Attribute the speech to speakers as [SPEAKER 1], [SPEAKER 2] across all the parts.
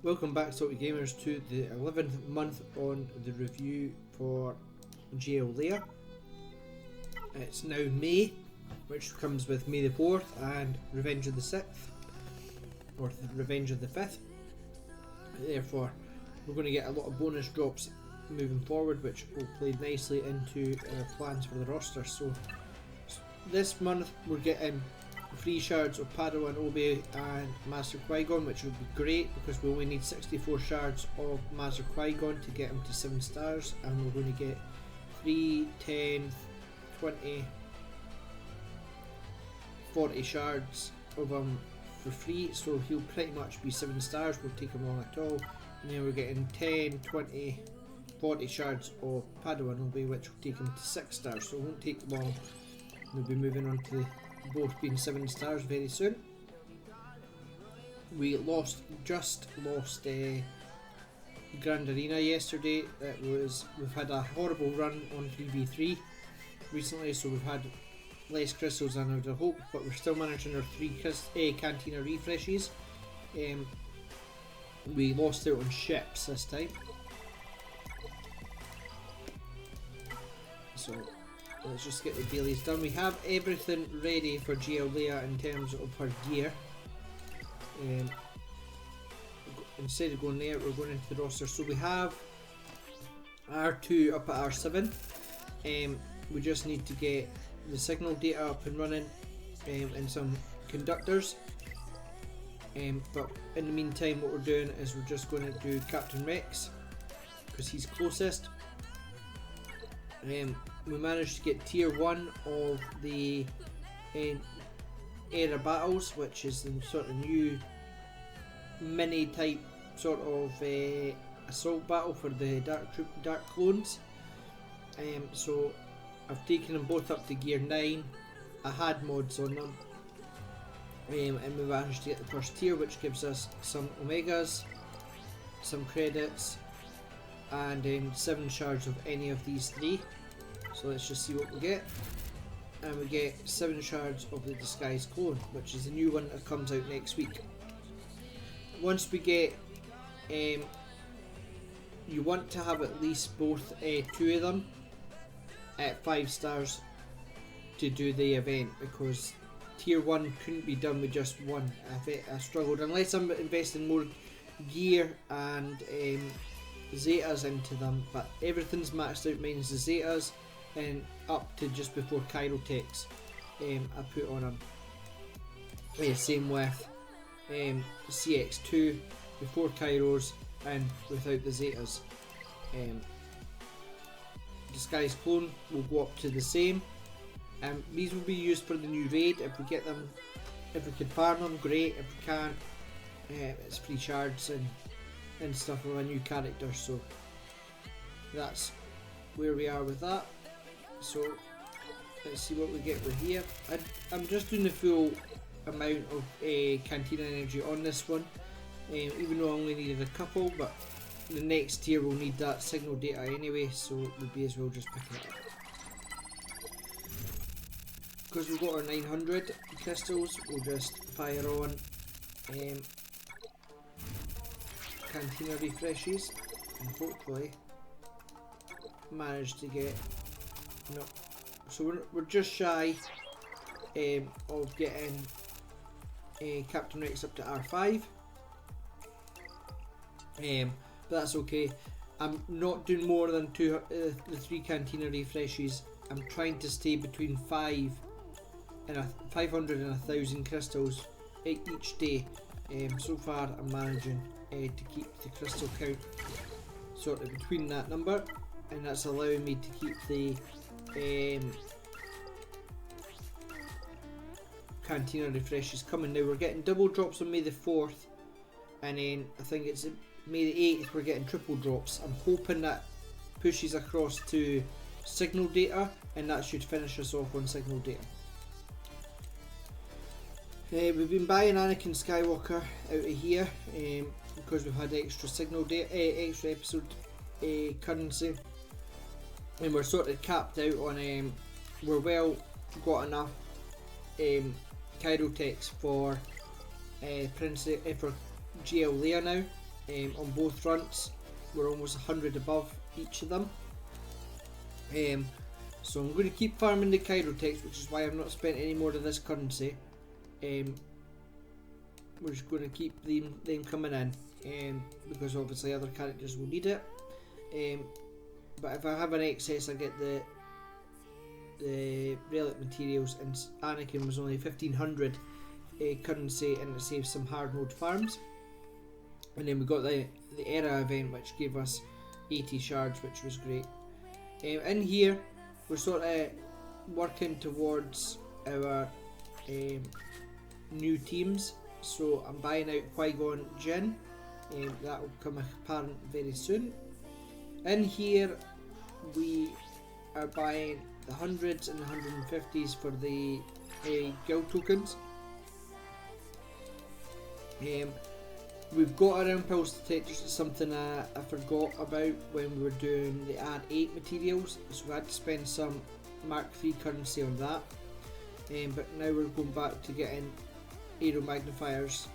[SPEAKER 1] Welcome back, Salty Gamers, to the 11th month on the review for GL Leia. It's now May, which comes with May the 4th and Revenge of the 6th, or Revenge of the 5th. Therefore, we're going to get a lot of bonus drops moving forward, which will play nicely into our plans for the roster. So, this month we're getting 3 shards of Padawan, Obi and Master Qui-Gon, which would be great because we only need 64 shards of Master Qui-Gon to get him to 7 stars, and we're going to get 3, 10, 20, 40 shards of him for free, so he'll pretty much be 7 stars, won't take him long at all. And then we're getting 10, 20, 40 shards of Padawan Obi, which will take him to 6 stars, so it won't take long. We'll be moving on to both being 7 stars very soon. We just lost Grand Arena yesterday. We've had a horrible run on 3v3 recently, so we've had less crystals than I would have hoped, but we're still managing our 3 Cantina refreshes. We lost out on ships this time, so let's just get the dailies done. We have everything ready for GL Leia in terms of her gear. Instead of going there, we're going into the roster. So we have R2 up at R7. We just need to get the signal data up and running and some conductors. But in the meantime, what we're doing is we're just going to do Captain Rex because he's closest. We managed to get tier 1 of the era battles, which is the sort of new mini type sort of assault battle for the dark clones. So I've taken them both up to gear 9. I had mods on them, and we managed to get the first tier, which gives us some omegas, some credits, and 7 shards of any of these 3. So let's just see what we get. And we get 7 shards of the disguised clone, which is the new one that comes out next week. Once we get, you want to have at least both 2 of them at 5 stars to do the event, because tier 1 couldn't be done with just 1. I struggled, unless I'm investing more gear and Zetas into them, but everything's maxed out minus the Zetas, and up to just before Chirotex I put on them. Same with CX2 before Kairos and without the Zetas. Disguised Clone will go up to the same. These will be used for the new raid. If we get them, if we can farm them, great. If we can't, it's free shards and stuff of a new character. So that's where we are with that. So let's see what we get with here. I'm just doing the full amount of Cantina energy on this one, even though I only needed a couple, but the next tier will need that signal data anyway, so we'll be as well just picking it up. Because we've got our 900 crystals, we'll just fire on Cantina refreshes and hopefully manage to get. No, so we're just shy of getting Captain Rex up to R5, but that's okay. I'm not doing more than the 3 Cantina refreshes. I'm trying to stay between 500 and 1,000 crystals each day. So far I'm managing to keep the crystal count sort of between that number, and that's allowing me to keep the Cantina refreshes coming. Now we're getting double drops on May the 4th, and then I think it's May the 8th we're getting triple drops. I'm hoping that pushes across to signal data, and that should finish us off on signal data. We've been buying Anakin Skywalker out of here because we've had extra signal data, extra episode currency, and we're sort of capped out on. We're well got enough Chirotex for for GL Leia now on both fronts. We're almost 100 above each of them. So I'm going to keep farming the Chirotex, which is why I've not spent any more of this currency. We're just going to keep them coming in, because obviously other characters will need it. But if I have an excess, I get the relic materials, and Anakin was only 1500 currency, and it saves some hard mode farms. And then we got the era event, which gave us 80 shards, which was great. In here we're sort of working towards our new teams, so I'm buying out Qui-Gon Jinn. That will come apparent very soon. In here we are buying the 100s and 150s for the guild tokens. We've got our impulse detectors, something I forgot about when we were doing the add 8 materials, so we had to spend some Mark III currency on that. But now we're going back to getting aero magnifiers.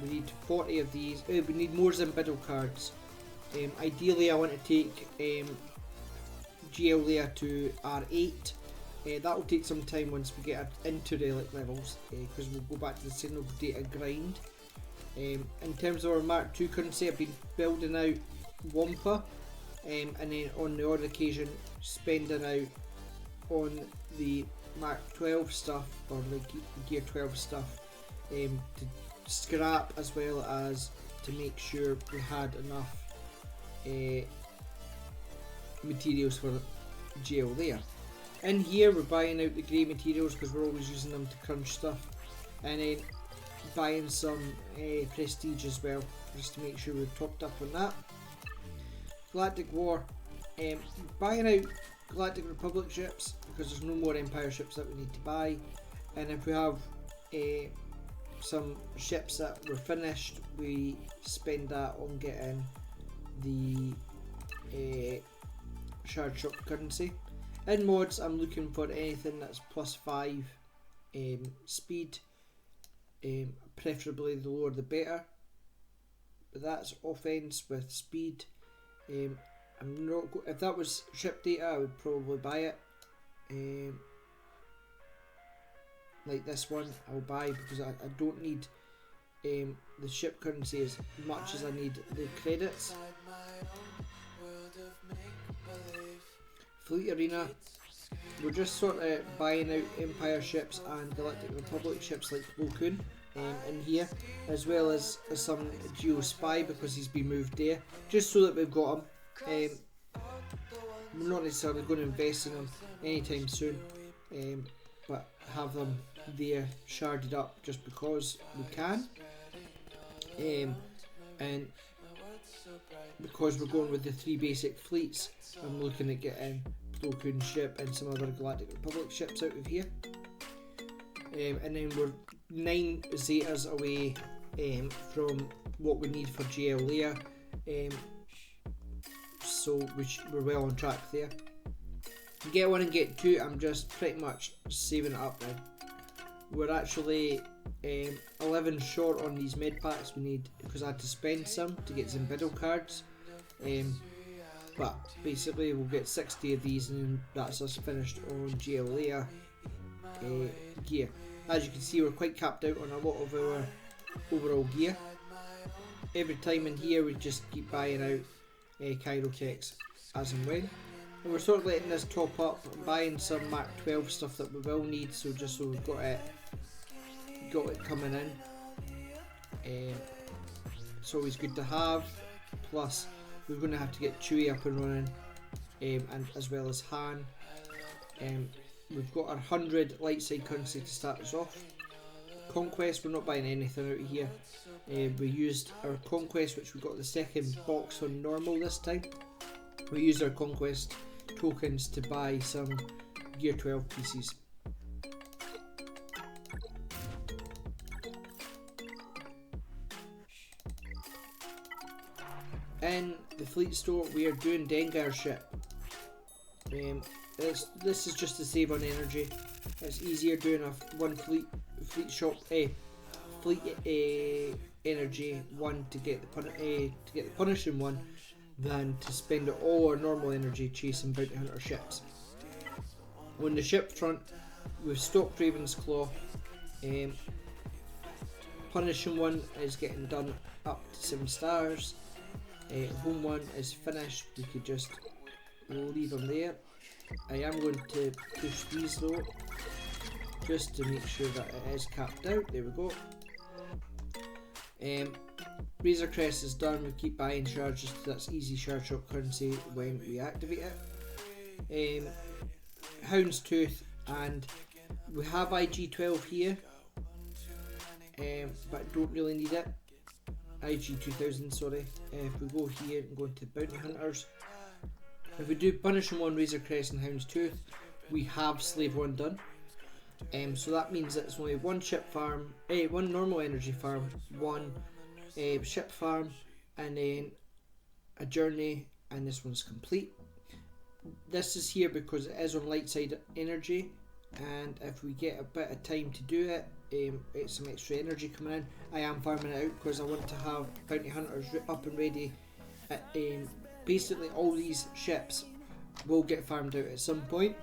[SPEAKER 1] We need 40 of these. We need more Zimbiddle cards. Ideally I want to take GL Leia to R8. That will take some time once we get into relic levels, because we'll go back to the single data grind. In terms of our Mark II currency, I've been building out Wampa, and then on the odd occasion spending out on the Mark 12 stuff, or the Gear 12 stuff, to scrap, as well as to make sure we had enough materials for GL Leia. In here we're buying out the grey materials because we're always using them to crunch stuff, and then buying some prestige as well, just to make sure we're topped up on that. Galactic War, buying out Galactic Republic ships because there's no more Empire ships that we need to buy, and if we have some ships that were finished, we spend that on getting the shard shop currency. In mods, I'm looking for anything that's +5 speed, preferably the lower the better, but that's offense with speed. I'm not if that was ship data, I would probably buy it. Like this one, I'll buy because I don't need the ship currency as much as I need the credits. Fleet Arena, we're just sort of buying out Empire ships and Galactic Republic ships like Plo Koon in here, as well as some Geo Spy because he's been moved there, just so that we've got him. We're not necessarily going to invest in them anytime soon, but have them there sharded up just because we can, and because we're going with the 3 basic fleets, I'm looking at getting Plo Koon ship and some other Galactic Republic ships out of here. And then we're 9 Zetas away from what we need for GL Leia, so we're well on track there. Get 1 and get 2, I'm just pretty much saving it up now. We're actually 11 short on these med packs we need because I had to spend some to get some Zimbiddle cards, but basically we'll get 60 of these and then that's us finished on GL Leia gear. As you can see, we're quite capped out on a lot of our overall gear. Every time in here we just keep buying out Chirotex as and when. And we're sort of letting this top up, buying some Mark 12 stuff that we will need, so just so we've got it coming in. It's always good to have. Plus we're going to have to get Chewie up and running, and as well as Han. We've got our 100 light side currency to start us off. Conquest, we're not buying anything out of here. We used our Conquest, which we got the second box on normal this time. We used our Conquest tokens to buy some Gear 12 pieces. In the fleet store, we are doing Dengar's ship. This is just to save on energy. It's easier doing a fleet complete energy one to get the punishing one than to spend all our normal energy chasing bounty hunter ships. On the ship front, we've stopped Raven's Claw. Punishing one is getting done up to 7 stars. Home one is finished. We could just leave them there. I am going to push these though, just to make sure that it is capped out. There we go. Razor Crest is done. We keep buying charges, so that's easy shard shop currency when we activate it. Hound's Tooth, and we have IG-12 here, but don't really need it. IG-2000, sorry. If we go here and go into Bounty Hunters, if we do Punishing 1, Razor Crest and Hound's Tooth, we have Slave 1 done. So that means that it's only one ship farm, one normal energy farm, one ship farm, and then a journey, and this one's complete. This is here because it is on light side energy, and if we get a bit of time to do it, it's some extra energy coming in. I am farming it out because I want to have bounty hunters up and ready. Basically all these ships will get farmed out at some point.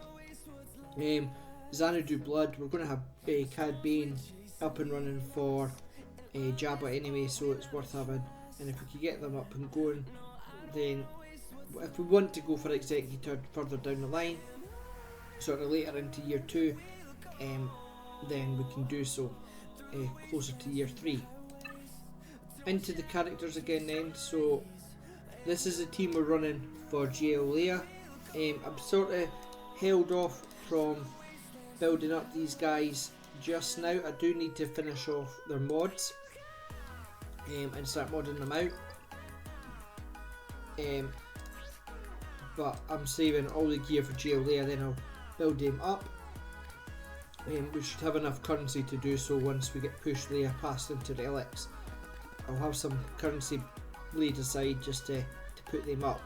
[SPEAKER 1] Xanadu Blood, we're going to have Cad Bane up and running for Jabba anyway, so it's worth having. And if we could get them up and going, then if we want to go for Executor further down the line, sort of later into year 2, then we can do so closer to year 3. Into the characters again then, so this is the team we're running for GL Leia. I'm sort of held off from building up these guys just now. I do need to finish off their mods and start modding them out. But I'm saving all the gear for GL Leia, then I'll build him up. We should have enough currency to do so once we get pushed Leia past into relics. I'll have some currency laid aside just to put them up.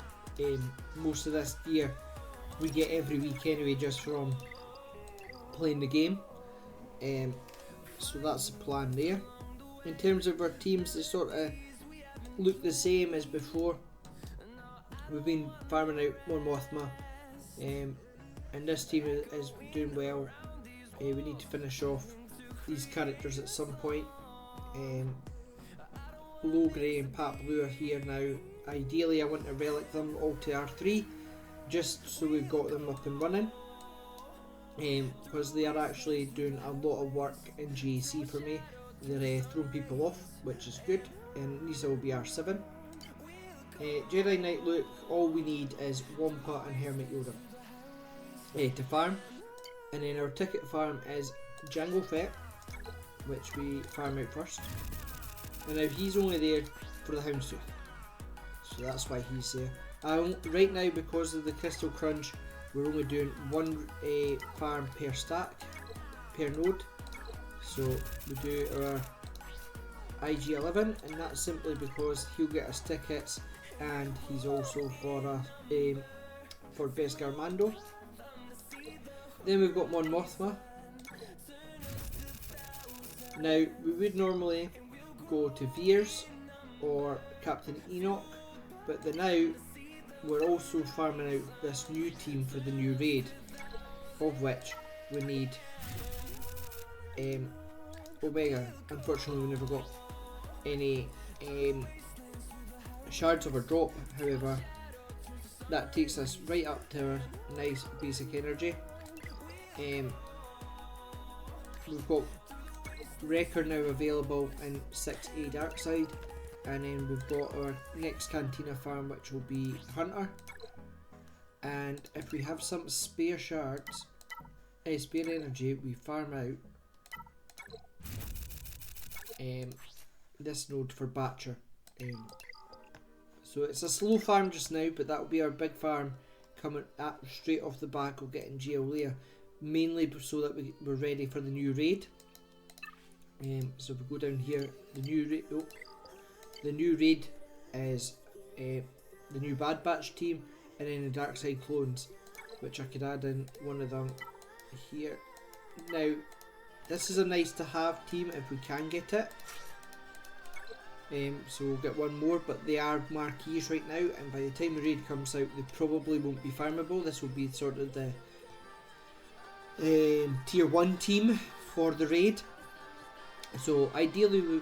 [SPEAKER 1] Most of this gear we get every week anyway, just from playing the game. So that's the plan there. In terms of our teams, they sort of look the same as before. We've been farming out more Mothma, and this team is doing well. We need to finish off these characters at some point. Logray and Pat Blue are here now. Ideally I want to relic them all to R3, just so we've got them up and running, because they are actually doing a lot of work in GAC for me. They're throwing people off, which is good, and Lisa will be R7. Jedi Knight Luke, all we need is Wampa and Hermit Yoda to farm, and then our ticket farm is Jango Fett, which we farm out first. And now he's only there for the Houndstooth, so that's why he's there. Right now, because of the Crystal Crunch, we're only doing one farm per stack, per node. So we do our IG-11, and that's simply because he'll get us tickets, and he's also for Beskar Mando. Then we've got Mon Mothma. Now we would normally go to Veers or Captain Enoch, but now we're also farming out this new team for the new raid, of which we need Omega. Unfortunately we never got any shards of a drop, however that takes us right up to our nice basic energy. We've got Wrecker now available in 6A Darkside, and then we've got our next Cantina farm, which will be Hunter. And if we have some spare shards, spare energy, we farm out this node for Batcher. So it's a slow farm just now, but that will be our big farm coming straight off the back of getting GL Leia, mainly so that we're ready for the new raid. So if we go down here, the new raid is the new Bad Batch team, and then the Dark Side clones, which I could add in one of them here. Now, this is a nice to have team if we can get it. So we'll get one more, but they are marquees right now, and by the time the raid comes out they probably won't be farmable. This will be sort of the tier 1 team for the raid. So ideally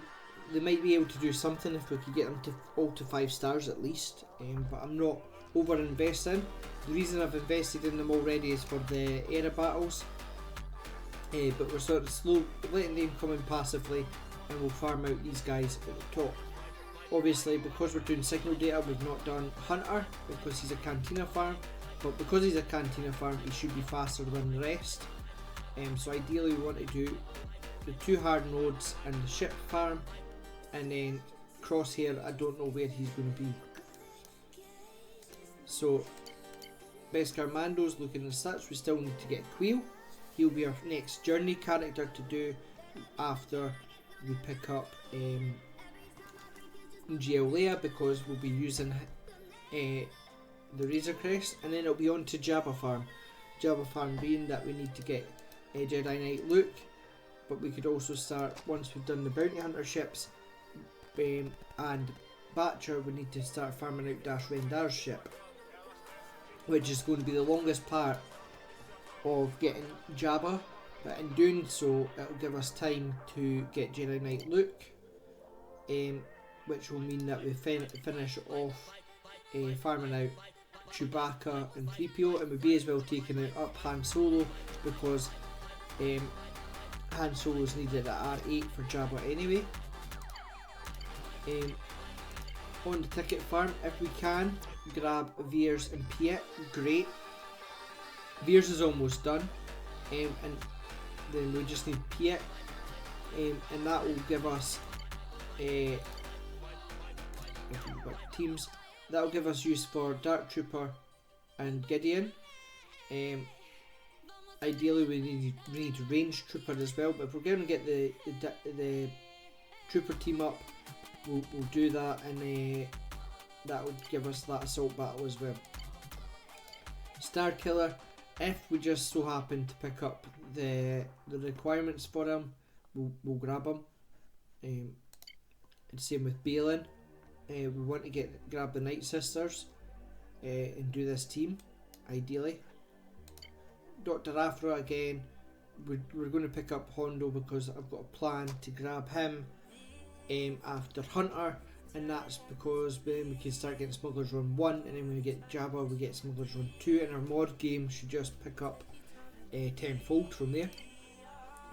[SPEAKER 1] they might be able to do something if we could get them to all to 5 stars at least, but I'm not over investing. The reason I've invested in them already is for the era battles, but we're sort of slow letting them come in passively, and we'll farm out these guys at the top. Obviously because we're doing signal data we've not done Hunter because he's a Cantina farm, but because he's a Cantina farm he should be faster than the rest. So ideally we want to do the 2 hard nodes and the ship farm, and then Crosshair I don't know where he's going to be. So Beskar Mando's looking as such. We still need to get Quail. He'll be our next journey character to do after we pick up GL Leia, because we'll be using the Razor Crest, and then it'll be on to Jabba Farm. Jabba Farm being that we need to get Jedi Knight Luke, but we could also start, once we've done the Bounty Hunter ships and Batcher, we need to start farming out Dash Rendar's ship, which is going to be the longest part of getting Jabba, but in doing so it'll give us time to get Jedi Knight Luke, which will mean that we finish off farming out Chewbacca and 3PO, and we'll be as well taking up Han Solo, because Han Solo's needed at R8 for Jabba anyway. On the ticket farm, if we can grab Veers and Piet, great. Veers is almost done, and then we just need Piet, and that will give us teams. That will give us use for Dark Trooper and Gideon. Ideally we need Range Trooper as well, but if we're going to get the Trooper team up, we'll do that, and that will give us that assault battle as well. Star Killer, if we just so happen to pick up the requirements for him, we'll grab him. And same with Balin. We want to grab the Night Sisters and do this team, ideally. Dr. Afra again, we're going to pick up Hondo because I've got a plan to grab him after Hunter, and that's because then we can start getting Smugglers Run 1, and then when we get Jabba we get Smugglers Run 2, and our mod game should just pick up tenfold from there.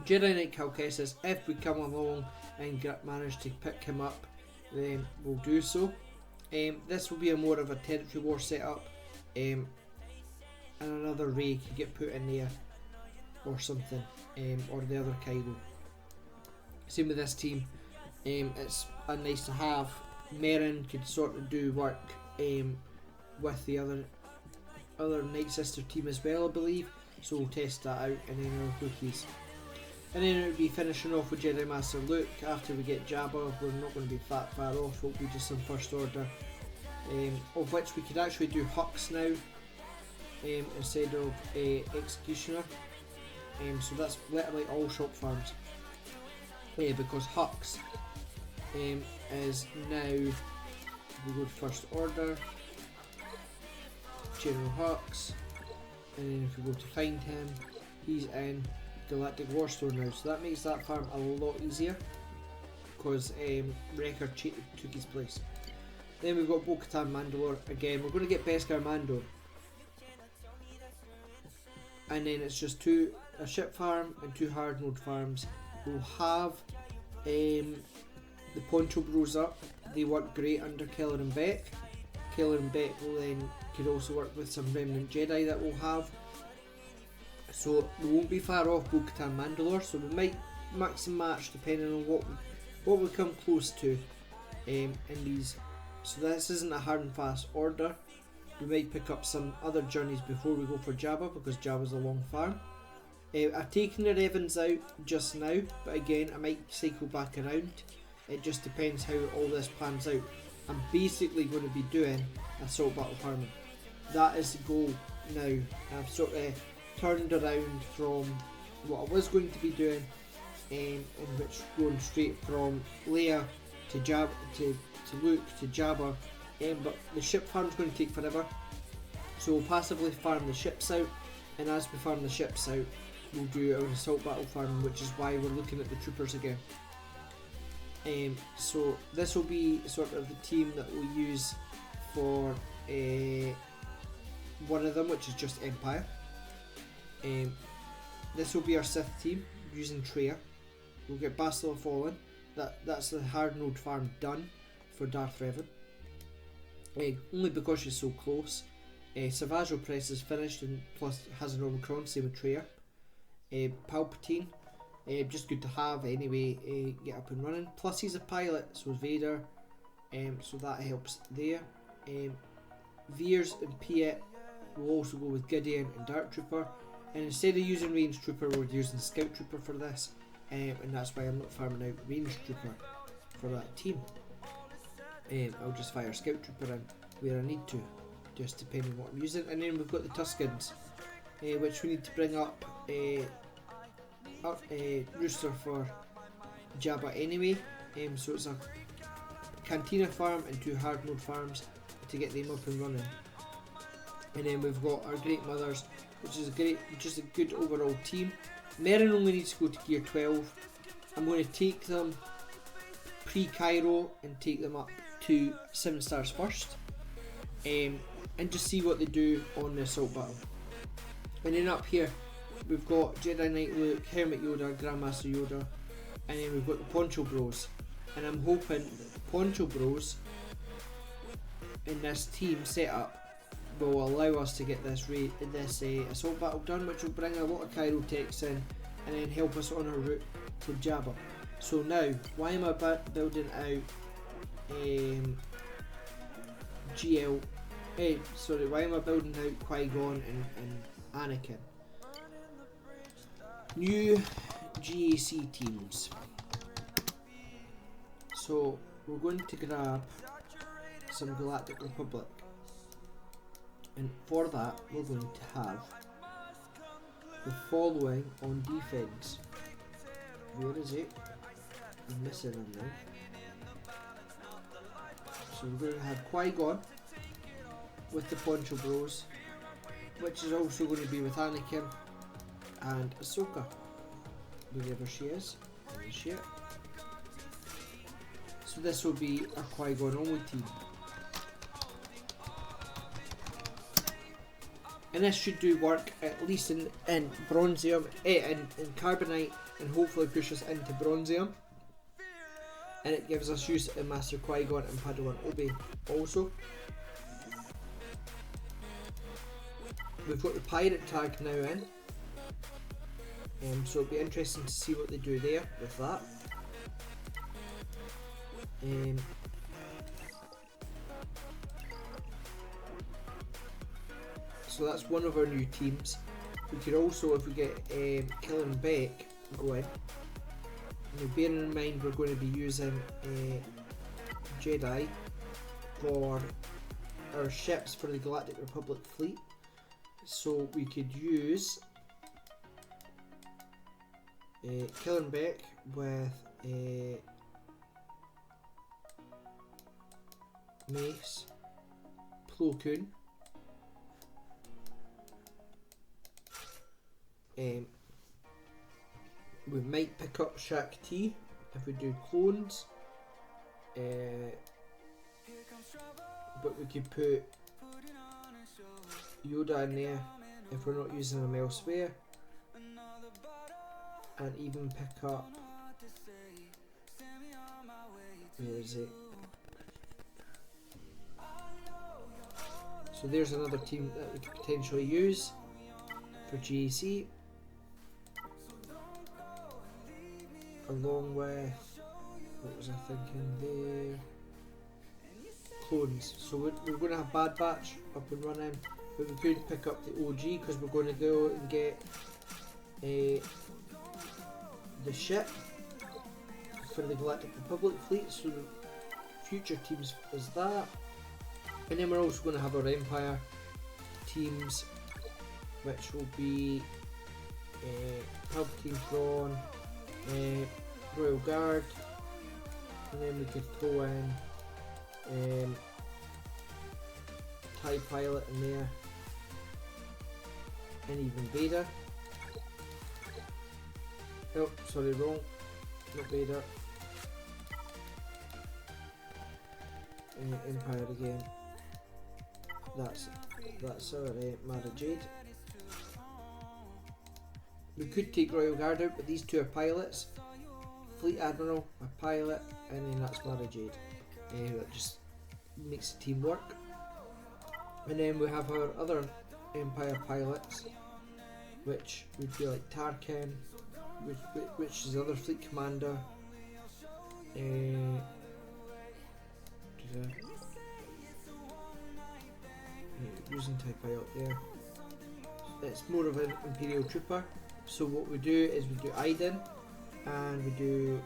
[SPEAKER 1] Jedi Knight Calcessus, if we come along and manage to pick him up, then we'll do so. This will be a more of a territory war setup, and another Ray could get put in there or something, or the other Kylo. Same with this team. It's a nice to have. Merrin could sort of do work with the other Night Sister team as well, I believe, so we'll test that out, and then our rookies. And then it would be finishing off with Jedi Master Luke after we get Jabba. We're not going to be that far off, it'll be just some First Order, of which we could actually do Hux now instead of Executioner, so that's literally all shop farms, because Hux is now, we go to First Order, General Hux, and then if we go to find him, he's in Galactic Warstore now, so that makes that farm a lot easier because Wrecker took his place. Then we've got Bo-Katan Mandalore again. We're going to get Beskar Mando, and then it's just a ship farm and 2 hard node farms. We'll have the Poncho Bros up. They work great under Keller and Beck. Keller and Beck will then could also work with some Remnant Jedi that we'll have. So we won't be far off Bo-Katan Mandalore, so we might mix and match depending on what we come close to in these. So this isn't a hard and fast order. We might pick up some other journeys before we go for Jabba, because Jabba's a long farm. I've taken the Evans out just now, but again I might cycle back around. It just depends how all this pans out. I'm basically going to be doing assault battle farming. That is the goal now. I've sort of turned around from what I was going to be doing in which going straight from Leia to to Luke to Jabba, but the ship farm's going to take forever, so we'll passively farm the ships out, and as we farm the ships out we'll do our assault battle farming, which is why we're looking at the troopers again. So this will be sort of the team that we'll use for one of them, which is just Empire. This will be our Sith team using Traya. We'll get Bastila Fallen. That's the hard node farm done for Darth Revan. Only because she's so close. Savage Opress is finished and plus has an Omicron, same with Traya. Palpatine, just good to have anyway, get up and running. Plus he's a pilot, so is Vader, so that helps there. Veers and Piet will also go with Gideon and Dark Trooper, and instead of using Range Trooper we're using Scout Trooper for this, and that's why I'm not farming out Range Trooper for that team. I'll just fire Scout Trooper in where I need to, just depending on what I'm using. And then we've got the Tuskens, which we need to bring up Rooster for Jabba anyway, so it's a Cantina farm and 2 hard mode farms to get them up and running. And then we've got our Great Mothers, which is just a good overall team. Merrin only needs to go to gear 12. I'm going to take them pre-Cairo and take them up to 7 stars first, and just see what they do on the assault battle. And then up here we've got Jedi Knight Luke, Hermit Yoda, Grandmaster Yoda, and then we've got the Poncho Bros. And I'm hoping that the Poncho Bros in this team setup will allow us to get this assault battle done, which will bring a lot of Cairo techs in and then help us on our route to Jabba. So now, why am I building out why am I building out Qui-Gon and Anakin? New GAC teams. So we're going to grab some Galactic Republic, and for that we're going to have the following on defense. Where is it? I'm missing them now. So we're going to have Qui-Gon with the Poncho Bros, which is also going to be with Anakin and Ahsoka, wherever she is. There she is. So this will be a Qui-Gon only team. And this should do work at least in Bronzium, in Carbonite, and hopefully push us into Bronzium. And it gives us use of Master Qui-Gon and Padawan Obi also. We've got the Pirate tag now in, so it'll be interesting to see what they do there with that. So that's one of our new teams. We could also, if we get Killer and Beck going, now bearing in mind we're going to be using Jedi for our ships for the Galactic Republic fleet, so we could use Killer and Beck with Mace, Plo Koon, we might pick up Shaq T if we do clones, but we could put Yoda in there if we're not using them elsewhere, and even pick up, where is it? So there's another team that we could potentially use for GAC, along with, what was I thinking there? Clones. So we're going to have Bad Batch up and running, but we could pick up the OG because we're going to go and get the ship for the Galactic Republic fleet, so the future teams is that. And then we're also going to have our Empire teams, which will be Palpatine, Thrawn, Royal Guard, and then we could throw in TIE Pilot in there, and even Vader. Oh, sorry, wrong. Not Vader. Empire again. That's our Mara Jade. We could take Royal Guard out, but these two are pilots. Fleet Admiral, a pilot, and then that's Mara Jade. That just makes the team work. And then we have our other Empire pilots, which would be like Tarkin, which is the other fleet commander. Using TIE Pilot there. It's more of an Imperial Trooper. So what we do is we do Iden, and we do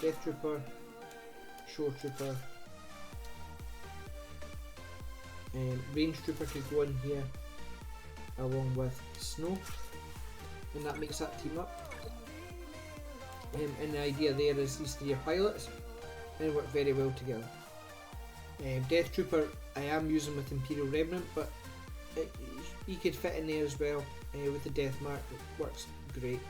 [SPEAKER 1] Death Trooper, Shore Trooper, and Range Trooper could go in here along with Snow, and that makes that team up. And the idea there is these three are pilots and they work very well together. Death Trooper I am using with Imperial Remnant, but he could fit in there as well with the Death Mark. It works great.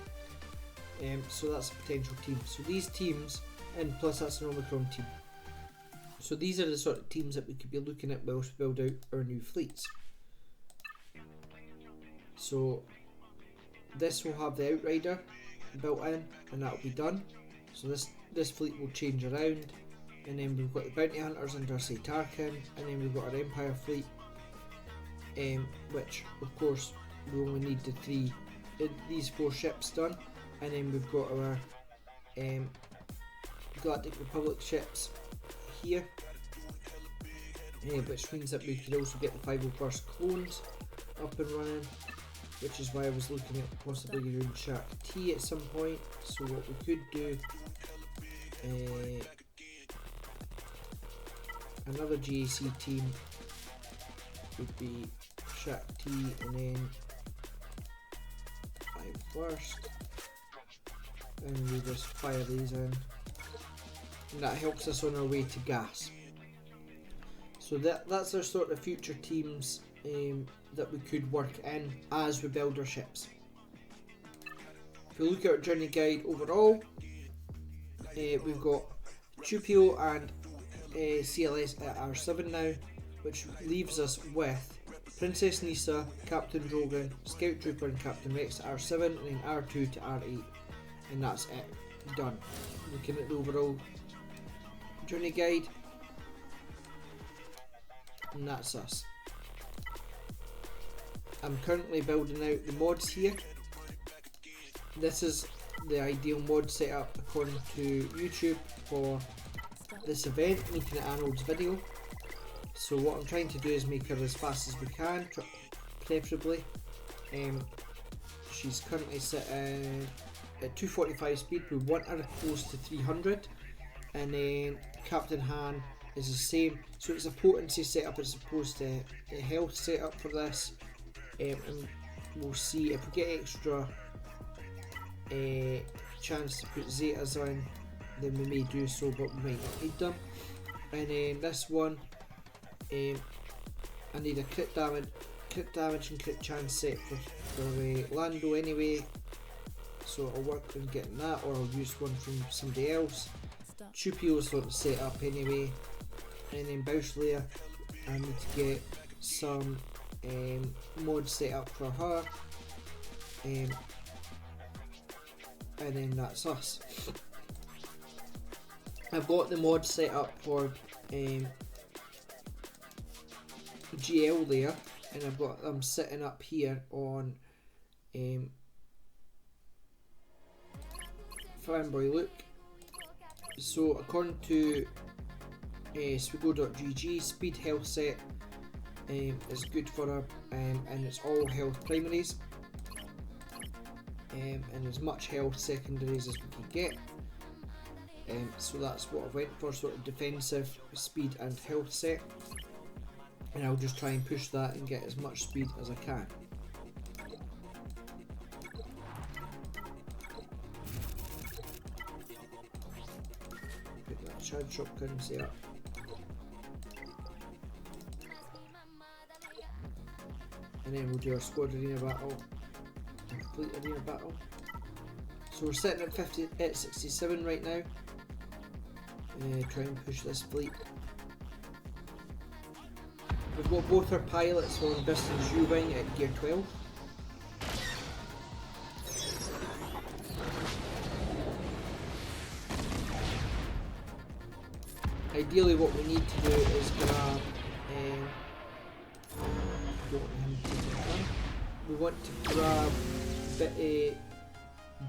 [SPEAKER 1] So that's a potential team. So these teams, and plus that's an Omicron team. So these are the sort of teams that we could be looking at whilst we build out our new fleets. So this will have the Outrider built in, and that will be done. So this fleet will change around, and then we've got the Bounty Hunters under say Tarkin, and then we've got our Empire fleet, which of course we only need these 4 ships done, and then we've got our Galactic Republic ships here, which means that we could also get the 501st clones up and running, which is why I was looking at possibly doing Shark T at some point. So what we could do, another GAC team would be Shark T, and then 501st, and we just fire these in, and that helps us on our way to gas. So that's our sort of future teams that we could work in as we build our ships. If we look at our journey guide overall, we've got Chupio and CLS at R7 now, which leaves us with Princess Nisa, Captain Drogon, Scout Trooper and Captain Rex at R7, and then R2 to R8, and that's it, done. Looking at the overall journey guide, and that's us. I'm currently building out the mods here. This is the ideal mod setup according to YouTube for this event, meeting at Arnold's video. So what I'm trying to do is make her as fast as we can, preferably. She's currently sitting at 245 speed. We want her close to 300, and then Captain Han is the same. So it's a potency setup as opposed to a health setup for this. And we'll see if we get extra chance to put Zetas on, then we may do so, but we might not need them. And then this one, I need a crit damage and crit chance set for Lando anyway, so I'll work on getting that, or I'll use one from somebody else. Chupio's sort of set up anyway, and then Bouch Leia, I need to get some mod set up for her, and then that's us. I've got the mod set up for GL Leia, and I'm sitting up here on Fanboy Luke. So according to Swigo.gg, speed health set is good for her, and it's all health primaries, and as much health secondaries as we can get. So that's what I went for, sort of defensive, speed and health set, and I'll just try and push that and get as much speed as I can. charge shotgun set up. And then we'll do our squad arena battle, complete arena battle. So we're sitting at 67 right now. Try and push this fleet. We've got both our pilots on Biston's U-Wing at gear 12. Ideally what we need to do is grab we want to grab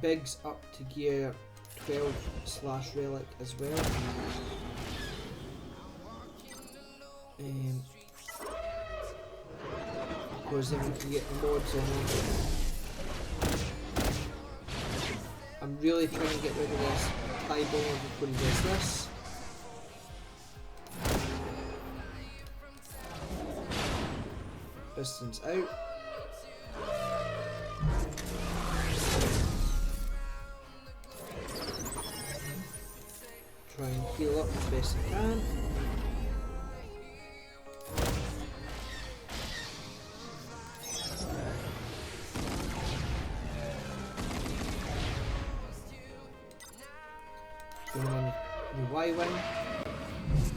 [SPEAKER 1] Biggs up to gear 12/relic as well. Because then we can get mods on it. I'm really trying to get rid of this TIE bomber before he does this. Pistons out. Try and heal up as best I can. Going on the Y-Wing.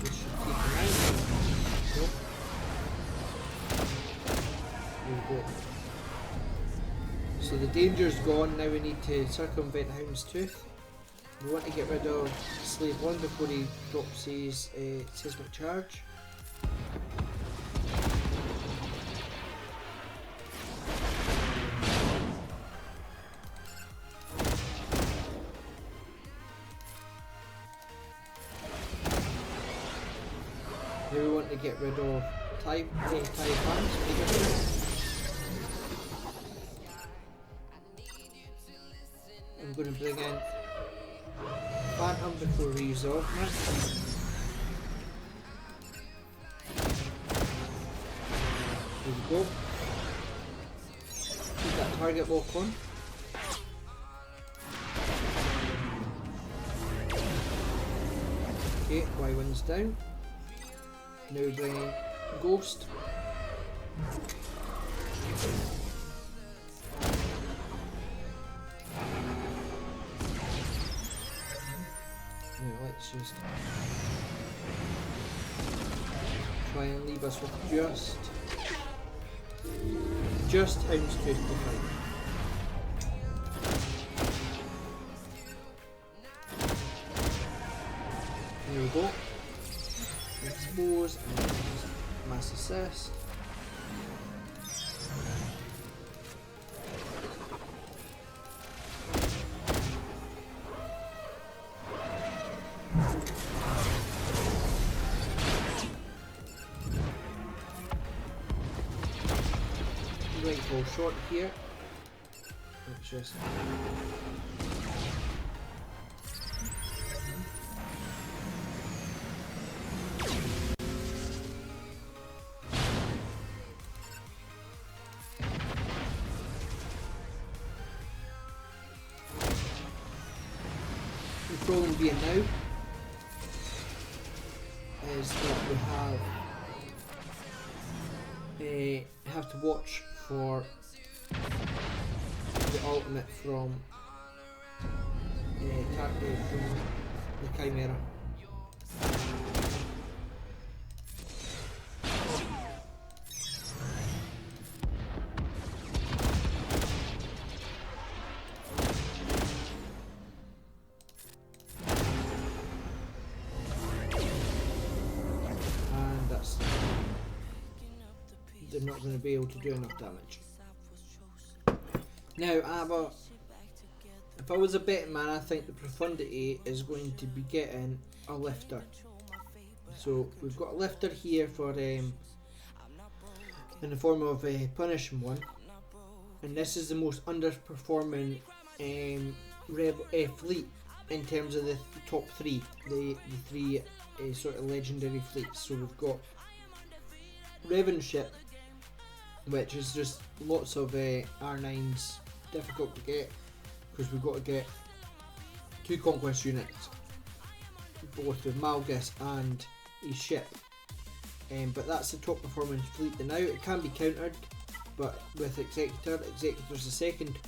[SPEAKER 1] This should take him out. Nope. There we go. So the danger's gone, now we need to circumvent Hound's Tooth. We want to get rid of Slave 1 before he drops his seismic charge. Now we want to get rid of TIE fans. I'm going to bring in Phantom before we resolve it. There we go. Keep that target lock on. Okay, Y-Wing's down. Now we bring in Ghost. Now let's try and leave us with just Hound's Tooth to fight. There we go. Expose and mass assist. Right, go short here. Let's just the problem being now is that we have to watch for the ultimate from the Chimera. And that's, they're not going to be able to do enough damage. Now, if I was a betting man, I think the Profundity is going to be getting a lifter. So we've got a lifter here for in the form of a Punishing One, and this is the most underperforming fleet in terms of the top three, the three sort of legendary fleets. So we've got Raven Ship, which is just lots of R9s, difficult to get because we've got to get 2 conquest units. both with Malgus and his ship. But that's the top performing fleet now. It can be countered, but with Executor's the second,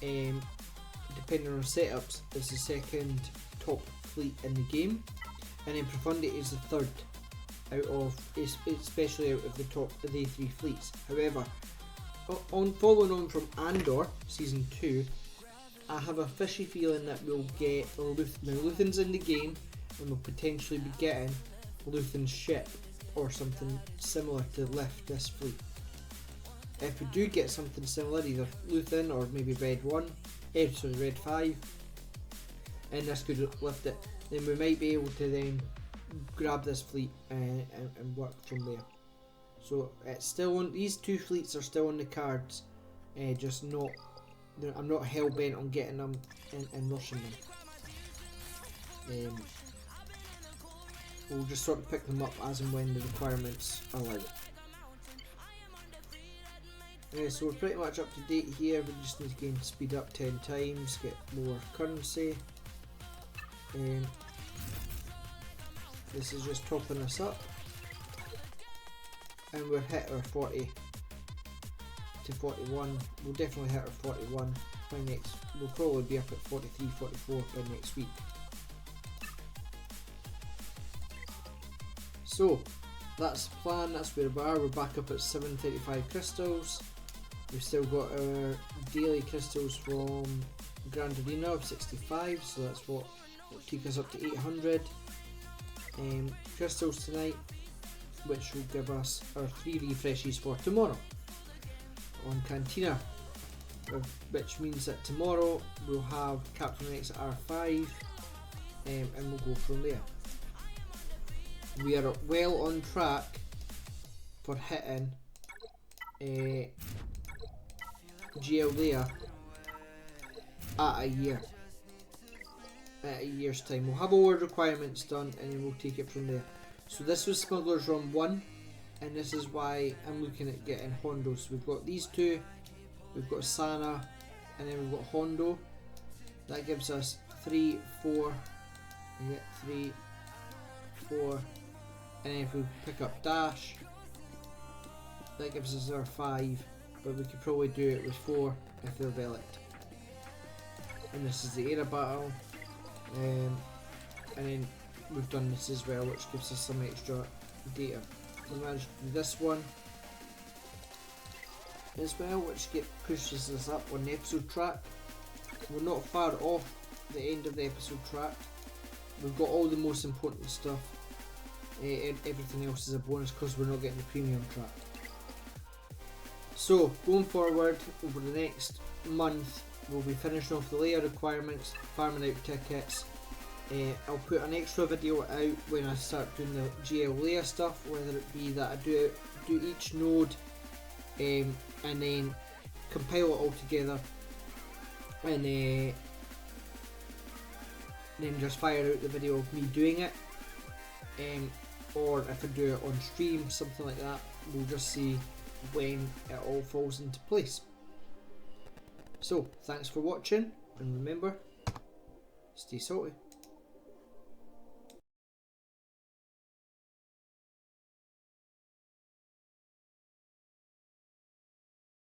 [SPEAKER 1] depending on setups, is the second top fleet in the game, and then Profundity is the third out of, especially out of the top of the 3 fleets. However, following on from Andor Season 2, I have a fishy feeling that we'll get Luthen's in the game, and we'll potentially be getting Luthen's ship or something similar to lift this fleet. If we do get something similar, either Luthen or maybe Red 5, and this could lift it, then we might be able to then grab this fleet and work from there. So it's still on, these 2 fleets are still on the cards, just not, I'm not hell bent on getting them and rushing them. We'll just sort of pick them up as and when the requirements allow it. So we're pretty much up to date here. We just need to gain speed up 10 times, get more currency. This is just topping us up, and we're hit our 40 to 41. We'll definitely hit our 41 by next. We'll probably be up at 43, 44 by next week. So that's the plan, that's where we are. We're back up at 735 crystals. We've still got our daily crystals from Grand Arena of 65, so that's what will take us up to 800 crystals tonight, which will give us our 3 refreshes for tomorrow on Cantina, which means that tomorrow we'll have Captain X at R5, and we'll go from there. We are well on track for hitting GL Leia at a year's time. We'll have all our requirements done, and then we'll take it from there. So this was Smuggler's Run 1, and this is why I'm looking at getting Hondo. So we've got these 2, we've got Sana, and then we've got Hondo. That gives us 3, 4, 3, 4, and then if we pick up Dash, that gives us our 5, but we could probably do it with 4 if they're Relict. And this is the Era Battle, and then we've done this as well, which gives us some extra data. We managed to do this one as well, which pushes us up on the episode track. We're not far off the end of the episode track. We've got all the most important stuff. Everything else is a bonus because we're not getting the premium track. So going forward over the next month, we'll be finishing off the Leia requirements, farming out tickets. I'll put an extra video out when I start doing the GL Leia stuff, whether it be that I do each node and then compile it all together, and then just fire out the video of me doing it, or if I do it on stream, something like that. We'll just see when it all falls into place. So thanks for watching, and remember, stay salty.